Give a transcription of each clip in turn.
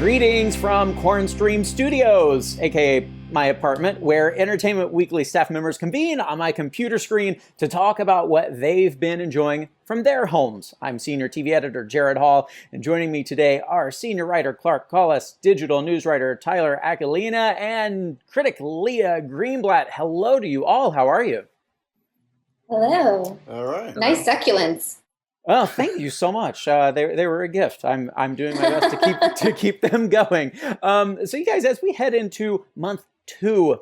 Greetings from Quaran-Stream Studios, aka my apartment, where Entertainment Weekly staff members convene on my computer screen to talk about what they've been enjoying from their homes. I'm senior TV editor Gerrad Hall, and joining me today are senior writer Clark Collis, digital news writer Tyler Aquilina, and critic Leah Greenblatt. Hello to you all. How are you? Hello. All right. Nice succulents. Well, thank you so much. They were a gift. I'm doing my best to keep them going. So you guys, as we head into month 2,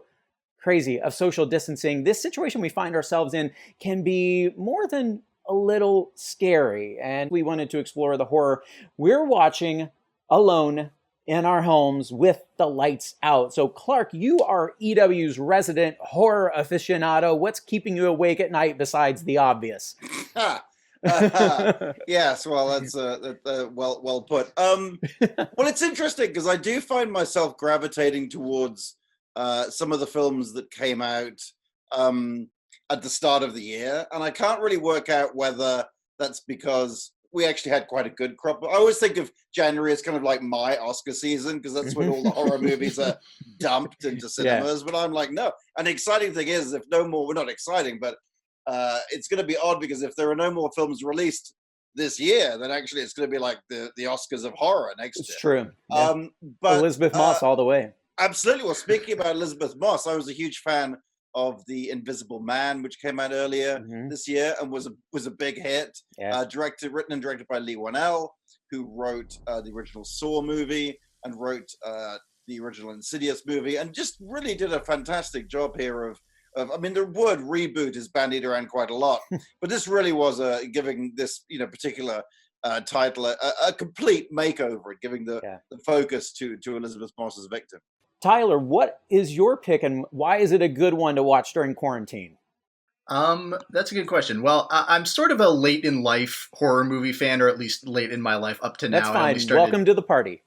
crazy, of social distancing, this situation we find ourselves in can be more than a little scary. And we wanted to explore the horror we're watching alone in our homes with the lights out. So Clark, you are EW's resident horror aficionado. What's keeping you awake at night besides the obvious? Yes, well, that's well put. Well, it's interesting because I do find myself gravitating towards some of the films that came out at the start of the year, and I can't really work out whether that's because we actually had quite a good crop. I always think of January as kind of like my Oscar season because that's when all the horror movies are dumped into cinemas. Yeah. But I'm like, no. And the exciting thing is, if no more, we're not exciting, but it's going to be odd because if there are no more films released this year, then actually it's going to be like the Oscars of horror next year. It's true. Yeah. But Elizabeth Moss all the way. Absolutely. Well, speaking about Elizabeth Moss, I was a huge fan of The Invisible Man, which came out earlier this year and was a big hit. Yeah. Written and directed by Leigh Whannell, who wrote the original Saw movie and wrote the original Insidious movie, and just really did a fantastic job here of I mean, the word reboot is bandied around quite a lot, but this really was giving this particular title a complete makeover, giving the focus to Elizabeth Moss's Victim. Tyler, what is your pick, and why is it a good one to watch during quarantine? That's a good question. Well, I'm sort of a late in life horror movie fan, or at least late in my life up to now. That's fine. Welcome to the party.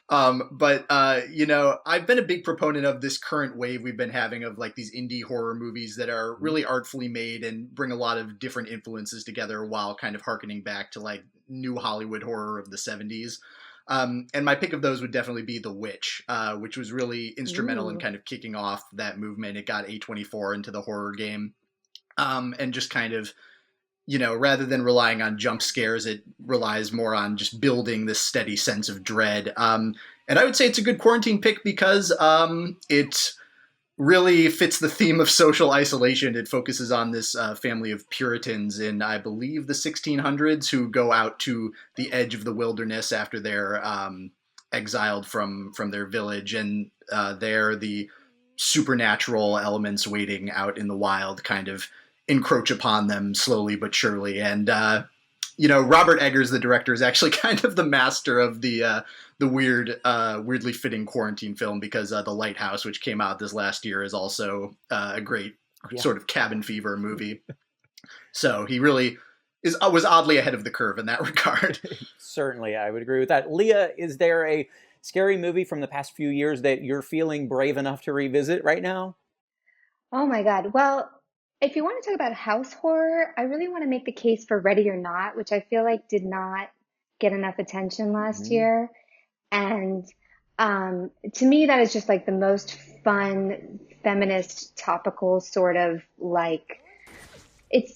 But I've been a big proponent of this current wave we've been having of like these indie horror movies that are really artfully made and bring a lot of different influences together while kind of harkening back to like new Hollywood horror of the 70s. And my pick of those would definitely be The Witch, which was really instrumental in kind of kicking off that movement. It got A24 into the horror game, and just kind of, rather than relying on jump scares, it relies more on just building this steady sense of dread. And I would say it's a good quarantine pick because it really fits the theme of social isolation. It focuses on this family of Puritans in, I believe, the 1600s who go out to the edge of the wilderness after they're exiled from their village. And there, the supernatural elements waiting out in the wild kind of encroach upon them slowly but surely. And Robert Eggers, the director, is actually kind of the master of the weirdly fitting quarantine film because The Lighthouse, which came out this last year, is also a great sort of cabin fever movie. So he really was oddly ahead of the curve in that regard. Certainly, I would agree with that. Leah, is there a scary movie from the past few years that you're feeling brave enough to revisit right now? Oh my God. Well, if you want to talk about house horror, I really want to make the case for Ready or Not, which I feel like did not get enough attention last year. And to me, that is just like the most fun, feminist, topical sort of like, it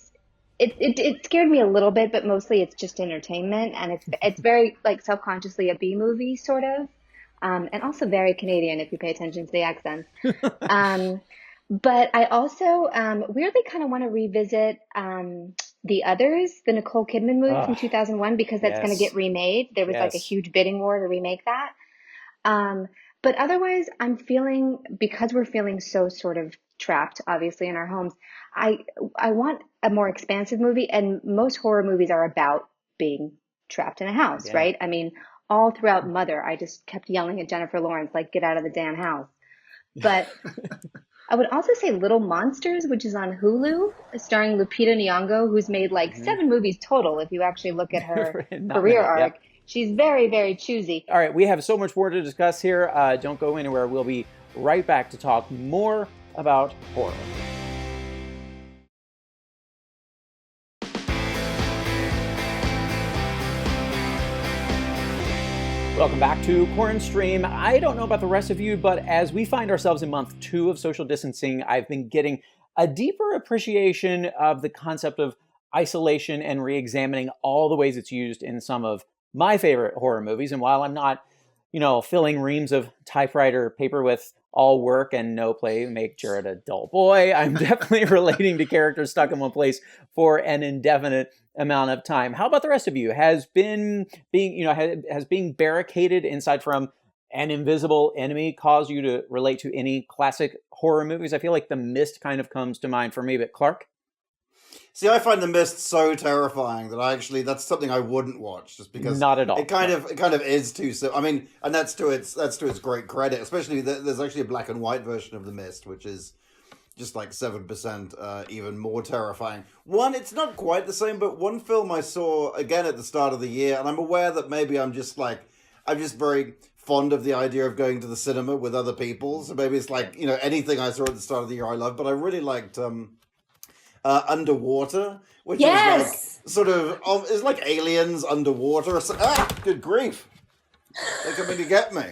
scared me a little bit, but mostly it's just entertainment. And it's very like self-consciously a B movie sort of, and also very Canadian if you pay attention to the accents. But I also weirdly kind of want to revisit The Others, the Nicole Kidman movie from 2001, because that's going to get remade. There was like a huge bidding war to remake that. But otherwise, I'm feeling, because we're feeling so sort of trapped, obviously, in our homes, I want a more expansive movie. And most horror movies are about being trapped in a house, right? I mean, all throughout Mother, I just kept yelling at Jennifer Lawrence, like, get out of the damn house. But I would also say Little Monsters, which is on Hulu, starring Lupita Nyong'o, who's made like 7 movies total if you actually look at her career arc. Yep. She's very, very choosy. All right, we have so much more to discuss here. Don't go anywhere. We'll be right back to talk more about horror. Welcome back to Quaran-Stream. I don't know about the rest of you, but as we find ourselves in month 2 of social distancing, I've been getting a deeper appreciation of the concept of isolation and re-examining all the ways it's used in some of my favorite horror movies. And while I'm not, filling reams of typewriter paper with all work and no play make Gerrad a dull boy, I'm definitely relating to characters stuck in one place for an indefinite amount of time. How about the rest of you? Has being barricaded inside from an invisible enemy caused you to relate to any classic horror movies? I feel like The Mist kind of comes to mind for me, but Clark? See, I find The Mist so terrifying that that's something I wouldn't watch, just because not at all. It kind of is too. So I mean, and that's to its great credit. Especially there's actually a black and white version of The Mist, which is just like 7% even more terrifying. One, it's not quite the same, but one film I saw again at the start of the year, and I'm aware that maybe I'm just very fond of the idea of going to the cinema with other people. So maybe it's like, anything I saw at the start of the year I love, but I really liked Underwater, which is like sort of it's like Aliens underwater. Good grief! They're coming to get me.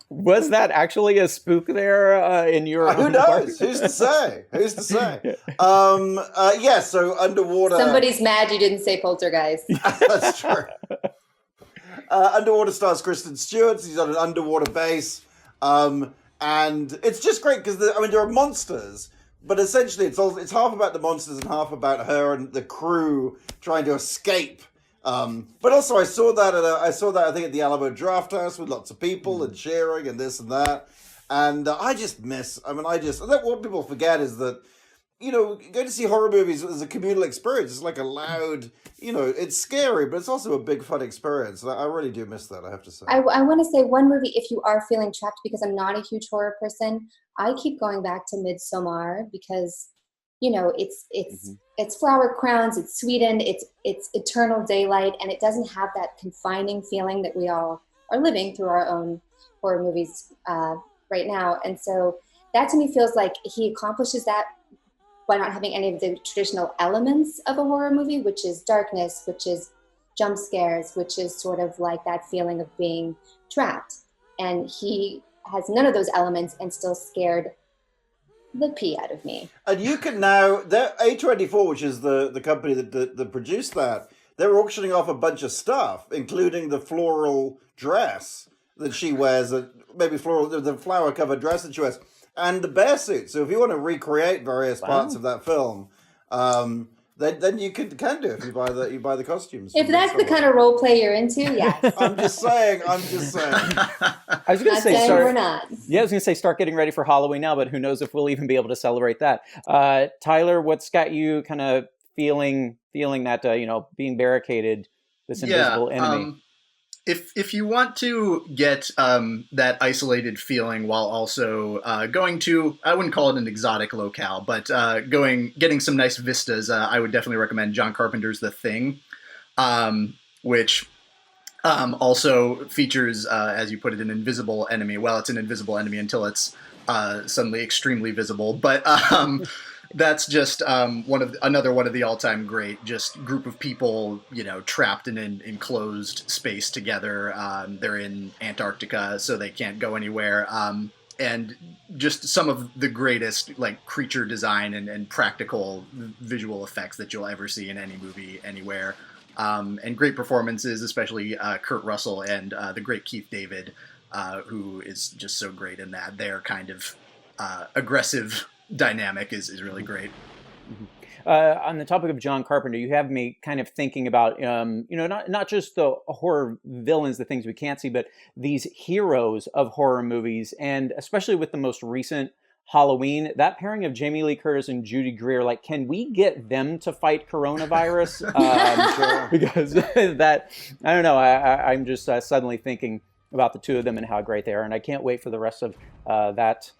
Was that actually a spook there in your? Who knows? Who's to say? Yeah. So Underwater. Somebody's mad you didn't say Poltergeist. That's true. Underwater stars Kristen Stewart. He's on an underwater base, and it's just great because there are monsters. But essentially, it's half about the monsters and half about her and the crew trying to escape. But also, I saw that I think at the Alamo Draft House with lots of people and cheering and this and that. And I think what people forget is that, going to see horror movies is a communal experience. It's like a loud, it's scary, but it's also a big fun experience. And I really do miss that, I have to say. I want to say one movie, if you are feeling trapped, because I'm not a huge horror person, I keep going back to MIDSOMMAR because, it's flower crowns, it's Sweden, it's eternal daylight, and it doesn't have that confining feeling that we all are living through our own horror movies right now. And so that to me feels like he accomplishes that by not having any of the traditional elements of a horror movie, which is darkness, which is jump scares, which is sort of like that feeling of being trapped. And he has none of those elements and still scared the pee out of me. And you can now, A24, which is the company that produced that, they're auctioning off a bunch of stuff, including the floral dress that she wears, the flower-covered dress that she wears, and the bear suit. So if you want to recreate various parts of that film, then you can do it if you buy the costumes. If that's the kind of role play you're into, yes. I'm just saying. I was going to say we're not. Yeah, I was going to say start getting ready for Halloween now, but who knows if we'll even be able to celebrate that. Tyler, what's got you kind of feeling that being barricaded, this invisible enemy? If you want to get that isolated feeling while also going to, I wouldn't call it an exotic locale, but getting some nice vistas, I would definitely recommend John Carpenter's The Thing, which also features, as you put it, an invisible enemy. Well, it's an invisible enemy until it's suddenly extremely visible, but that's just another one of the all-time great just group of people, trapped in an enclosed space together. They're in Antarctica, so they can't go anywhere. And just some of the greatest creature design and practical visual effects that you'll ever see in any movie anywhere. And great performances, especially Kurt Russell and the great Keith David, who is just so great in that. Their kind of aggressive dynamic is really great. On the topic of John Carpenter, you have me kind of thinking about, not just the horror villains, the things we can't see, but these heroes of horror movies, and especially with the most recent Halloween, that pairing of Jamie Lee Curtis and Judy Greer, can we get them to fight coronavirus? Sure. Because that, I don't know, I'm just suddenly thinking about the two of them and how great they are, and I can't wait for the rest of that.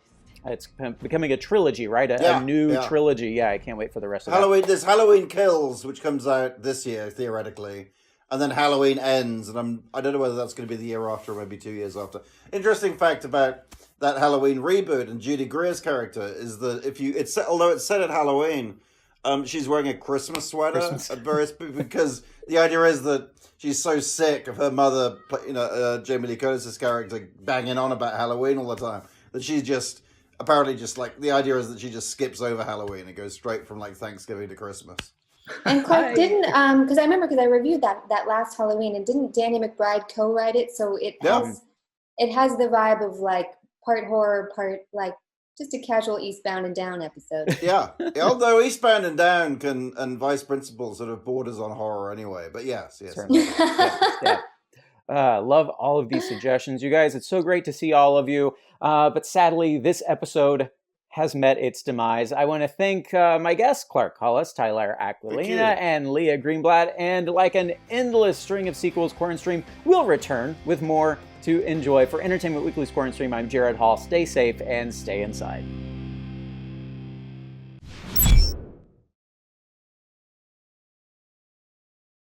It's becoming a trilogy, right? A new trilogy. Yeah, I can't wait for the rest of Halloween. that. There's Halloween Kills, which comes out this year, theoretically. And then Halloween Ends. And I don't know whether that's going to be the year after or maybe 2 years after. Interesting fact about that Halloween reboot and Judy Greer's character is that although it's set at Halloween, she's wearing a Christmas sweater Christmas. at various because the idea is that she's so sick of her mother, Jamie Lee Curtis's character, banging on about Halloween all the time that she just apparently just like the idea is that she just skips over Halloween and goes straight from like Thanksgiving to Christmas. And Clark didn't, because I remember because I reviewed that last Halloween, and didn't Danny McBride co-write it? So it has the vibe of like part horror, part like just a casual Eastbound and Down episode. Yeah, although Eastbound and Down and Vice Principal sort of borders on horror anyway. But yes. Love all of these suggestions, you guys. It's so great to see all of you. But sadly, this episode has met its demise. I want to thank my guests, Clark Collis, Tyler Aquilina, and Leah Greenblatt. And like an endless string of sequels, Quaran-Stream will return with more to enjoy. For Entertainment Weekly's Quaran-Stream, I'm Gerrad Hall. Stay safe and stay inside.